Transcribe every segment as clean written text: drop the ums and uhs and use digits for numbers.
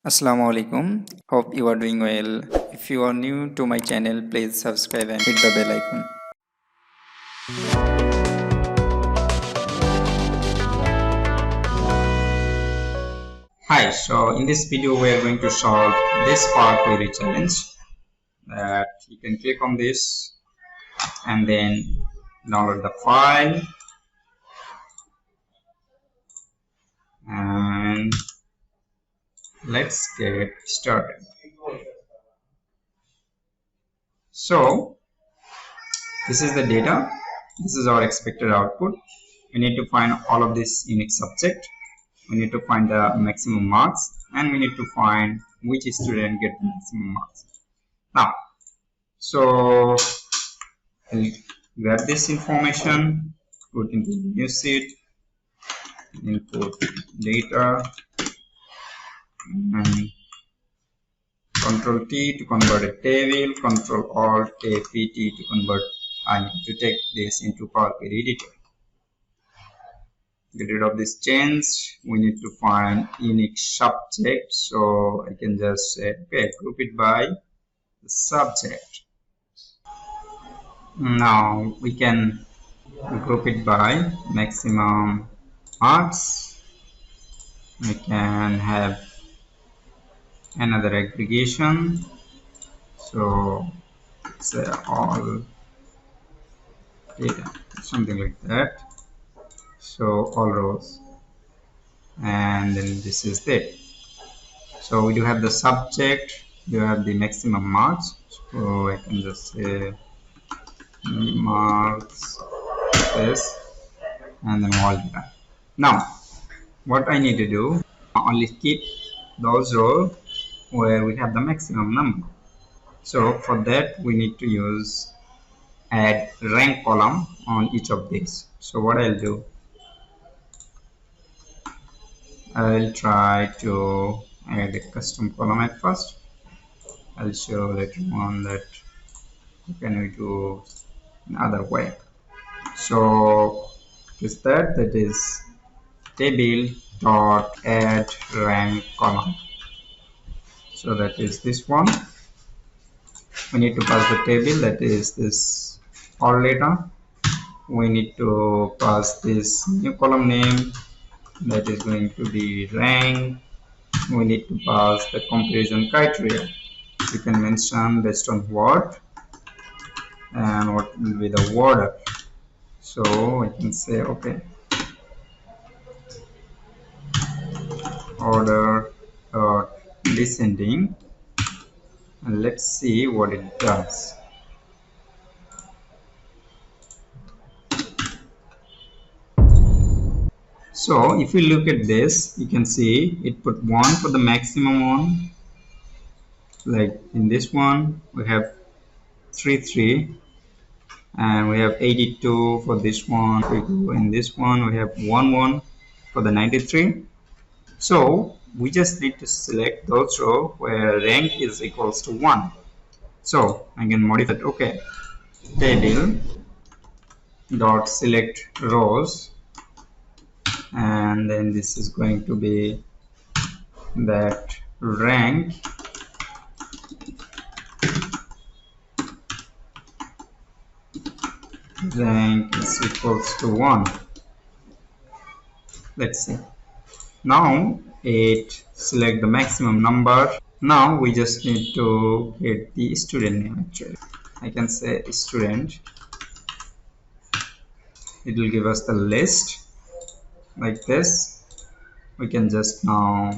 Assalamu alaikum. Hope you are doing well. If you are new to my channel, please subscribe and hit the bell icon. Hi, so in this video we are going to solve this Power Query challenge. That you can click on this and then download the file and let's get started. So this is the data. This is our expected output. We need to find all of this unique subject. We need to find the maximum marks and we need to find which student get the maximum marks. Now, so I'll grab this information, put into the new sheet, input data, and Control T to convert a table, Control Alt A P T to convert. I need to take this into Power Query Editor. Get rid of this change. We need to find unique subject, so I can just say okay, group it by the subject. Now we can group it by maximum marks. We can have another aggregation, so say all data, something like that. So all rows, and then this is it. So we do have the subject, you have the maximum marks, so I can just say marks this and then all data. Now what I need to do, only keep those rows where we have the maximum number. So for that we need to use add rank column on each of these. So what I'll do, I'll try to add a custom column at first. I'll show later on that can we do another way. So is that is table dot add rank column. So that is this one. We need to pass the table, that is this all data. We need to pass this new column name, that is going to be rank. We need to pass the comparison criteria. You can mention based on what and what will be the order. So I can say okay, order dot descending, and let's see what it does. So if you look at this, you can see it put 1 for the maximum one. Like in this one we have 3 and we have 82 for this one. In this one we have 1 for the 93. So we just need to select those rows where rank is equals to 1. So I can modify it. Okay, table dot select rows, and then this is going to be that rank is equals to 1. Let's see. Now it select the maximum number. Now we just need to get the student name. Actually I can say student. It will give us the list like this. We can just now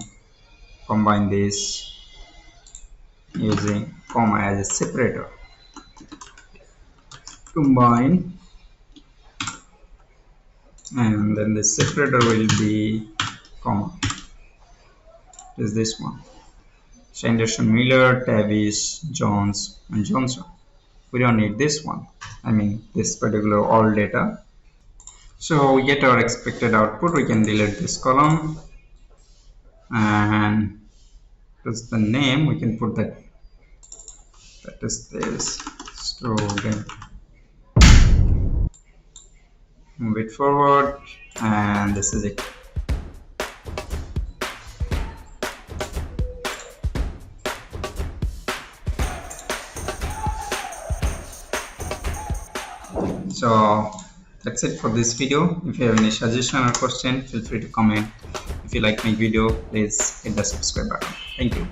combine this using comma as a separator. Combine, and then the separator will be comma. Is this one. Sanderson, Miller, Tavis, Jones, and Johnson. We don't need this one. I mean this particular all data. So we get our expected output. We can delete this column, and that's the name. We can put that is this student. Move it forward, and this is it. So that's it for this video. If you have any suggestion or question, feel free to comment. If you like my video, please hit the subscribe button. Thank you.